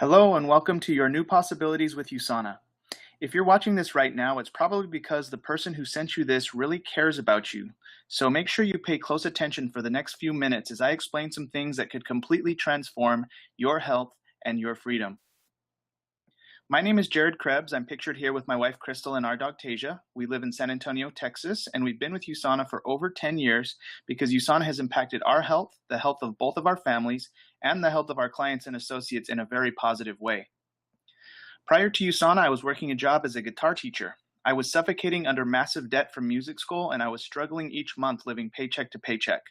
Hello and welcome to your new possibilities with USANA. If you're watching this right now, it's probably because the person who sent you this really cares about you. So make sure you pay close attention for the next few minutes as I explain some things that could completely transform your health and your freedom. My name is Jared Krebs. I'm pictured here with my wife Crystal and our dog Tasia. We live in San Antonio, Texas, and we've been with USANA for over 10 years because USANA has impacted our health, the health of both of our families, and the health of our clients and associates in a very positive way. Prior to USANA, I was working a job as a guitar teacher. I was suffocating under massive debt from music school, and I was struggling each month living paycheck to paycheck.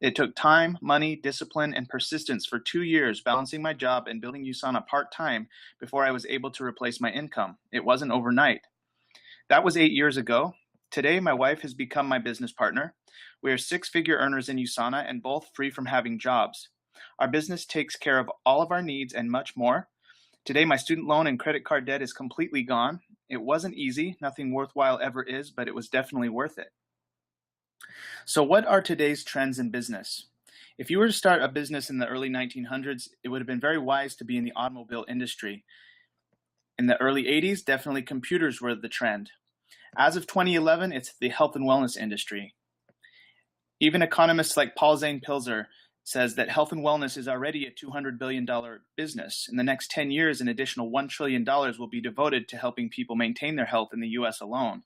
It took time, money, discipline, and persistence for 2 years balancing my job and building USANA part-time before I was able to replace my income. It wasn't overnight. That was 8 years ago. Today, my wife has become my business partner. We are six-figure earners in USANA and both free from having jobs. Our business takes care of all of our needs and much more. Today, my student loan and credit card debt is completely gone. It wasn't easy, nothing worthwhile ever is, but it was definitely worth it. So what are today's trends in business? If you were to start a business in the early 1900s, it would have been very wise to be in the automobile industry. In the early 80s, definitely computers were the trend. As of 2011, it's the health and wellness industry. Even economists like Paul Zane Pilzer says that health and wellness is already a $200 billion business. In the next 10 years, an additional $1 trillion will be devoted to helping people maintain their health in the US alone.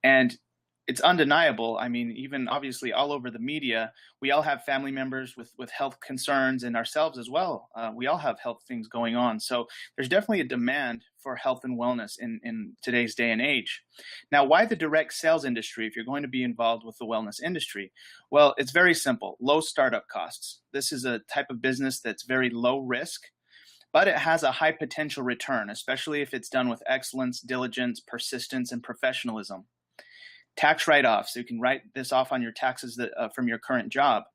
And it's undeniable. I mean, even obviously all over the media, we all have family members with health concerns, and ourselves as well. We all have health things going on. So there's definitely a demand for health and wellness in today's day and age. Now, why the direct sales industry if you're going to be involved with the wellness industry? Well, it's very simple. Low startup costs. This is a type of business that's very low risk, but it has a high potential return, especially if it's done with excellence, diligence, persistence, and professionalism. Tax write-offs, you can write this off on your taxes from your current job.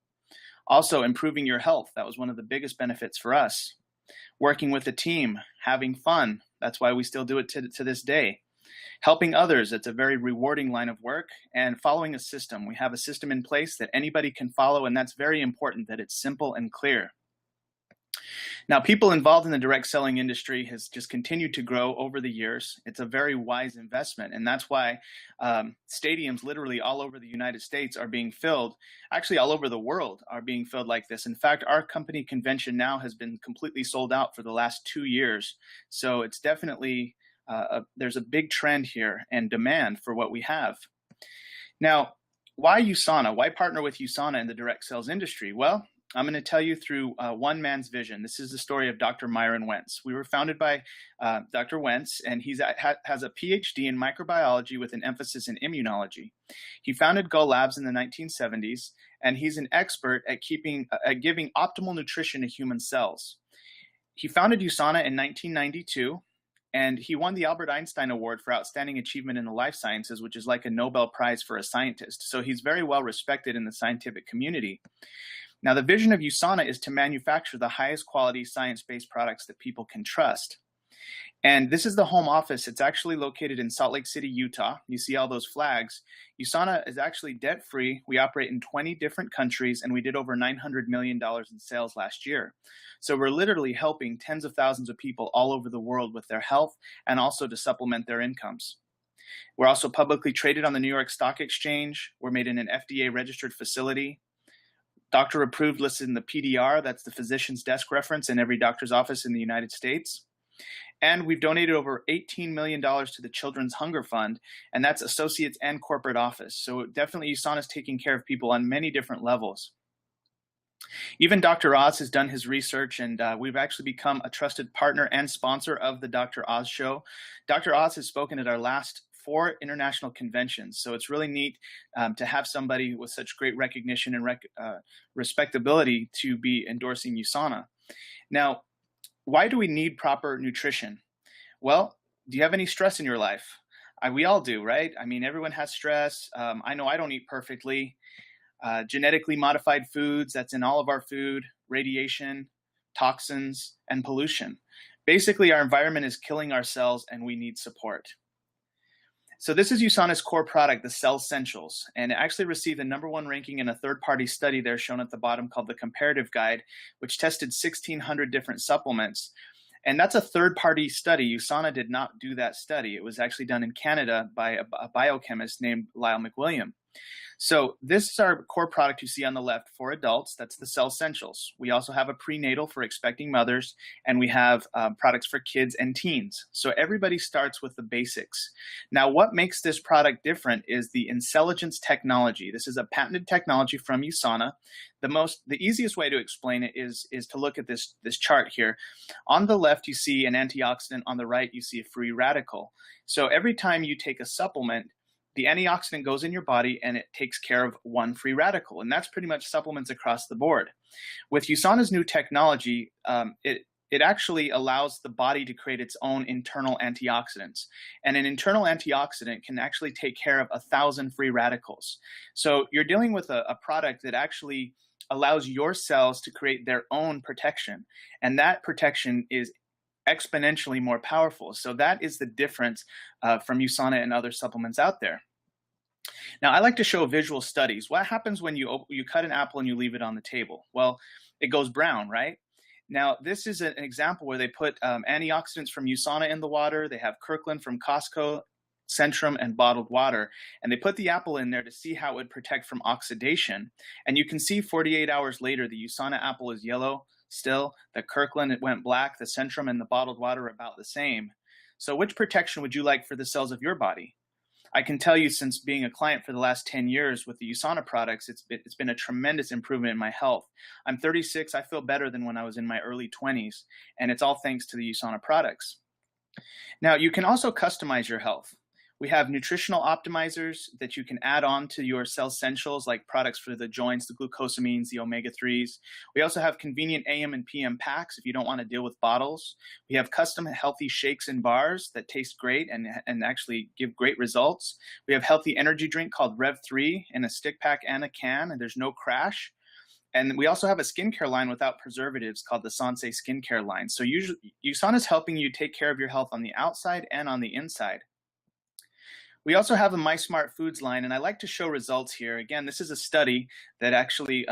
Also, improving your health, that was one of the biggest benefits for us. Working with a team, having fun, that's why we still do it to this day. Helping others, it's a very rewarding line of work. And following a system, we have a system in place that anybody can follow, and that's very important that it's simple and clear. Now, people involved in the direct selling industry has just continued to grow over the years. It's a very wise investment, and that's why stadiums literally all over the United States are being filled. Actually, all over the world are being filled like this. In fact, our company convention now has been completely sold out for the last 2 years. So it's definitely, there's a big trend here and demand for what we have. Now, why USANA? Why partner with USANA in the direct sales industry? Well, I'm going to tell you through one man's vision. This is the story of Dr. Myron Wentz. We were founded by Dr. Wentz, and he has a PhD in microbiology with an emphasis in immunology. He founded Go Labs in the 1970s, and he's an expert at giving optimal nutrition to human cells. He founded USANA in 1992, and he won the Albert Einstein Award for Outstanding Achievement in the Life Sciences, which is like a Nobel Prize for a scientist. So he's very well respected in the scientific community. Now, the vision of USANA is to manufacture the highest quality science-based products that people can trust. And this is the home office. It's actually located in Salt Lake City, Utah. You see all those flags. USANA is actually debt-free. We operate in 20 different countries, and we did over $900 million in sales last year. So we're literally helping tens of thousands of people all over the world with their health and also to supplement their incomes. We're also publicly traded on the New York Stock Exchange. We're made in an FDA-registered facility. Doctor approved listed in the PDR, that's the physician's desk reference in every doctor's office in the United States. And we've donated over $18 million to the Children's Hunger Fund, and that's associates and corporate office. So definitely USANA is taking care of people on many different levels. Even Dr. Oz has done his research, and we've actually become a trusted partner and sponsor of the Dr. Oz Show. Dr. Oz has spoken at our last 4 international conventions. So it's really neat to have somebody with such great recognition and respectability to be endorsing USANA. Now, why do we need proper nutrition? Well, do you have any stress in your life? We all do, right? I mean, everyone has stress. I know I don't eat perfectly. Genetically modified foods, that's in all of our food, radiation, toxins, and pollution. Basically, our environment is killing our cells and we need support. So this is USANA's core product, the Cell Essentials, and it actually received the #1 ranking in a third-party study there shown at the bottom called the Comparative Guide, which tested 1,600 different supplements. And that's a third-party study. USANA did not do that study. It was actually done in Canada by a biochemist named Lyle McWilliam. So this is our core product you see on the left for adults. That's the Cell Essentials. We also have a prenatal for expecting mothers, and we have products for kids and teens. So everybody starts with the basics. Now, what makes this product different is the intelligence technology. This is a patented technology from USANA. The easiest way to explain it is to look at this chart here. On the left, you see an antioxidant. On the right, you see a free radical. So every time you take a supplement, the antioxidant goes in your body and it takes care of one free radical. And that's pretty much supplements across the board. With USANA's new technology, it actually allows the body to create its own internal antioxidants. And an internal antioxidant can actually take care of 1,000 free radicals. So you're dealing with a product that actually allows your cells to create their own protection. And that protection is exponentially more powerful. So that is the difference from USANA and other supplements out there. Now, I like to show visual studies. What happens when you cut an apple and you leave it on the table? Well, it goes brown, right? Now, this is an example where they put antioxidants from USANA in the water. They have Kirkland from Costco, Centrum, and bottled water. And they put the apple in there to see how it would protect from oxidation. And you can see 48 hours later, the USANA apple is yellow still. The Kirkland, it went black. The Centrum and the bottled water are about the same. So which protection would you like for the cells of your body? I can tell you, since being a client for the last 10 years with the USANA products, it's been a tremendous improvement in my health. I'm 36. I feel better than when I was in my early 20s, and it's all thanks to the USANA products. Now, you can also customize your health. We have nutritional optimizers that you can add on to your Cell Essentials, like products for the joints, the glucosamines, the omega-3s. We also have convenient AM and PM packs if you don't want to deal with bottles. We have custom healthy shakes and bars that taste great and actually give great results. We have healthy energy drink called Rev 3 in a stick pack and a can, and there's no crash. And we also have a skincare line without preservatives called the Sensei Skincare line. So usually, USANA is helping you take care of your health on the outside and on the inside. We also have a My Smart Foods line, and I like to show results here. Again, this is a study that actually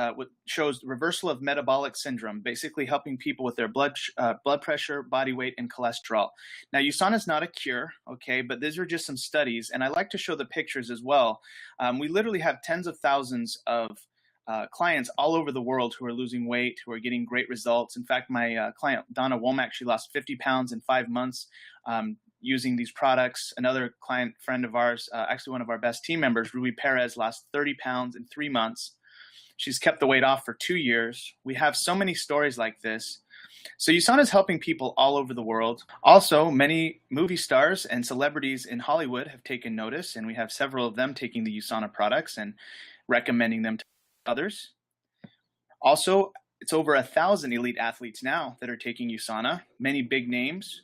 shows reversal of metabolic syndrome, basically helping people with their blood pressure, body weight, and cholesterol. Now, USANA is not a cure, okay, but these are just some studies, and I like to show the pictures as well. We literally have tens of thousands of clients all over the world who are losing weight, who are getting great results. In fact, my client, Donna Womack, she lost 50 pounds in 5 months using these products. Another client friend of ours, actually one of our best team members, Ruby Perez, lost 30 pounds in 3 months. She's kept the weight off for 2 years. We have so many stories like this. So USANA is helping people all over the world. Also, many movie stars and celebrities in Hollywood have taken notice, and we have several of them taking the USANA products and recommending them to others. Also, it's over 1,000 elite athletes now that are taking USANA, many big names,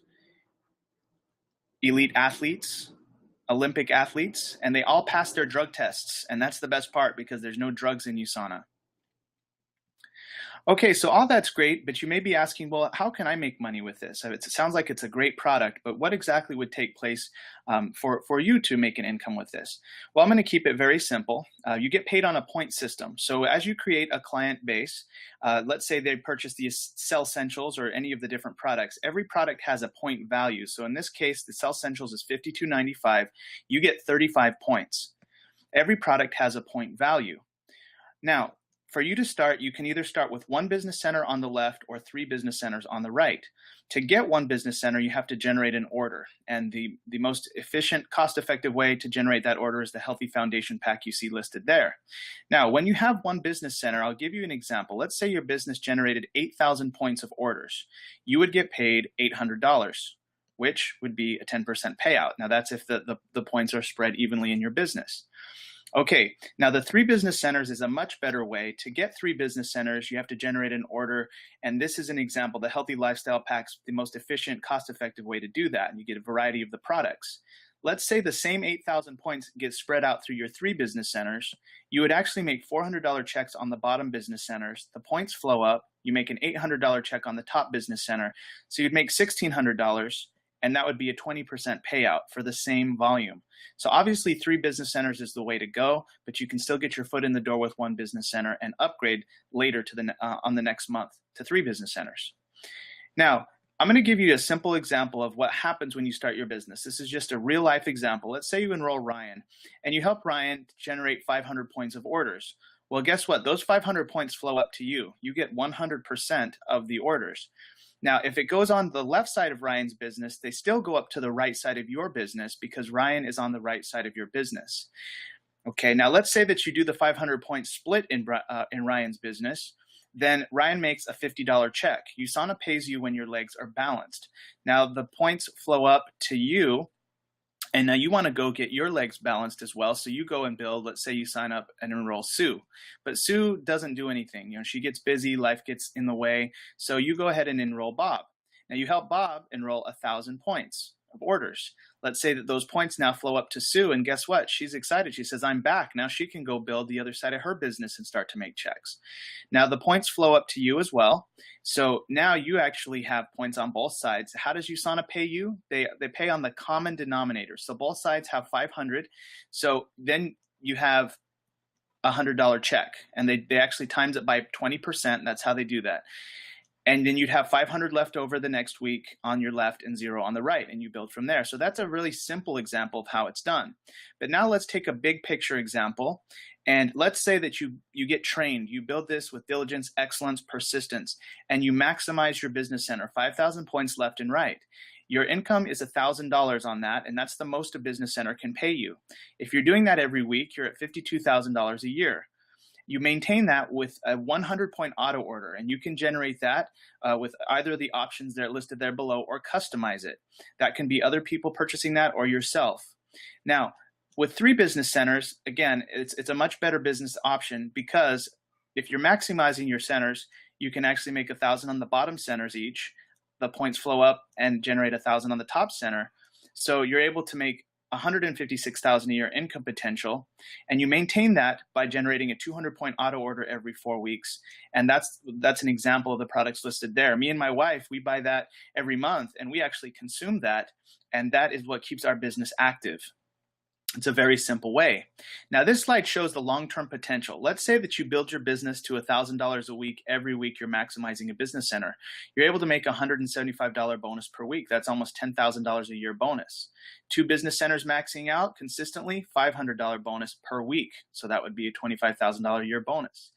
elite athletes, Olympic athletes, and they all pass their drug tests. And that's the best part because there's no drugs in USANA. Okay, so all that's great, but you may be asking, well, how can I make money with this? It sounds like it's a great product, but what exactly would take place for you to make an income with this? Well, I'm going to keep it very simple. You get paid on a point system. So as you create a client base, let's say they purchase the Cell Essentials or any of the different products. Every product has a point value. So in this case, the Cell Essentials is $52.95. You get 35 points. Every product has a point value. Now, for you to start, you can either start with one business center on the left or 3 business centers on the right. To get one business center, you have to generate an order. And the most efficient, cost-effective way to generate that order is the Healthy Foundation Pack you see listed there. Now, when you have one business center, I'll give you an example. Let's say your business generated 8,000 points of orders. You would get paid $800, which would be a 10% payout. Now, that's if the points are spread evenly in your business. Okay, now the 3 business centers is a much better way. To get 3 business centers, you have to generate an order, and this is an example. The Healthy Lifestyle Pack's the most efficient, cost-effective way to do that, and you get a variety of the products. Let's say the same 8,000 points get spread out through your 3 business centers. You would actually make $400 checks on the bottom business centers. The points flow up. You make an $800 check on the top business center. So you'd make $1,600, and that would be a 20% payout for the same volume. So obviously 3 business centers is the way to go, but you can still get your foot in the door with 1 business center and upgrade later to on the next month to 3 business centers. Now, I'm going to give you a simple example of what happens when you start your business. This is just a real life example. Let's say you enroll Ryan and you help Ryan generate 500 points of orders. Well, guess what? Those 500 points flow up to you. You get 100% of the orders. Now, if it goes on the left side of Ryan's business, they still go up to the right side of your business because Ryan is on the right side of your business. Okay, now let's say that you do the 500 point split in Ryan's business. Then Ryan makes a $50 check. USANA pays you when your legs are balanced. Now the points flow up to you, and now you want to go get your legs balanced as well. So you go and build, let's say you sign up and enroll Sue. But Sue doesn't do anything. She gets busy, life gets in the way. So you go ahead and enroll Bob. Now you help Bob enroll 1,000 points of orders. Let's say that those points now flow up to Sue, and guess what? She's excited. She says, I'm back. Now she can go build the other side of her business and start to make checks. Now the points flow up to you as well. So now you actually have points on both sides. How does USANA pay you? They pay on the common denominator. So both sides have 500. So then you have $100 check, and they actually times it by 20%. That's how they do that. And then you'd have 500 left over the next week on your left and 0 on the right, and you build from there. So that's a really simple example of how it's done. But now let's take a big picture example. And let's say that you get trained. You build this with diligence, excellence, persistence, and you maximize your business center, 5,000 points left and right. Your income is $1,000 on that, and that's the most a business center can pay you. If you're doing that every week, you're at $52,000 a year. You maintain that with a 100-point auto order, and you can generate that with either of the options that are listed there below or customize it. That can be other people purchasing that or yourself. Now, with 3 business centers, again, it's a much better business option because if you're maximizing your centers, you can actually make 1,000 on the bottom centers each. The points flow up and generate 1,000 on the top center. So you're able to make $156,000 a year income potential, and you maintain that by generating a 200-point auto order every 4 weeks. And that's an example of the products listed there. Me and my wife, we buy that every month, and we actually consume that, and that is what keeps our business active. It's a very simple way. Now, this slide shows the long-term potential. Let's say that you build your business to $1,000 a week. Every week you're maximizing a business center. You're able to make a $175 bonus per week. That's almost $10,000 a year bonus. 2 business centers maxing out consistently, $500 bonus per week. So that would be a $25,000 a year bonus.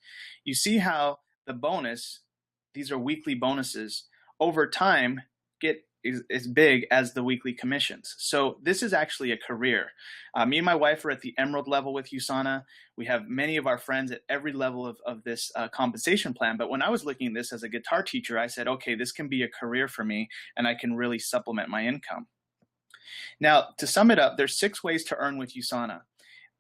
You see how the bonus, these are weekly bonuses, over time get as big as the weekly commissions. So this is actually a career. Me and my wife are at the Emerald level with USANA. We have many of our friends at every level of this compensation plan. But when I was looking at this as a guitar teacher, I said, okay, this can be a career for me, and I can really supplement my income. Now, to sum it up, there's 6 ways to earn with USANA.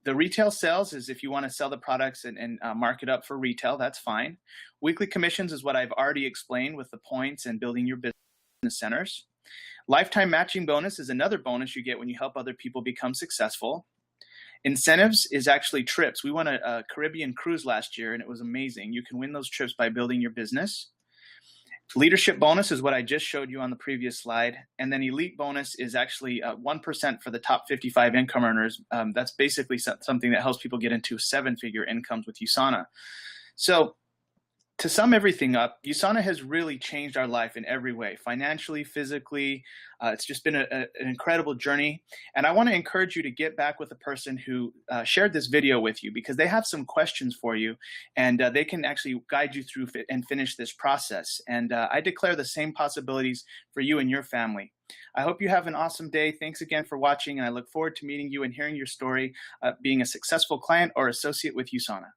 The retail sales is if you want to sell the products and mark it up for retail, that's fine. Weekly commissions is what I've already explained with the points and building your business centers. Lifetime matching bonus is another bonus you get when you help other people become successful. Incentives is actually trips. We won a Caribbean cruise last year, and it was amazing. You can win those trips by building your business. Leadership bonus is what I just showed you on the previous slide. And then elite bonus is actually 1% for the top 55 income earners. That's basically something that helps people get into 7-figure incomes with USANA. So to sum everything up, USANA has really changed our life in every way, financially, physically. It's just been an incredible journey. And I want to encourage you to get back with the person who shared this video with you, because they have some questions for you, and they can actually guide you through and finish this process. And I declare the same possibilities for you and your family. I hope you have an awesome day. Thanks again for watching, and I look forward to meeting you and hearing your story being a successful client or associate with USANA.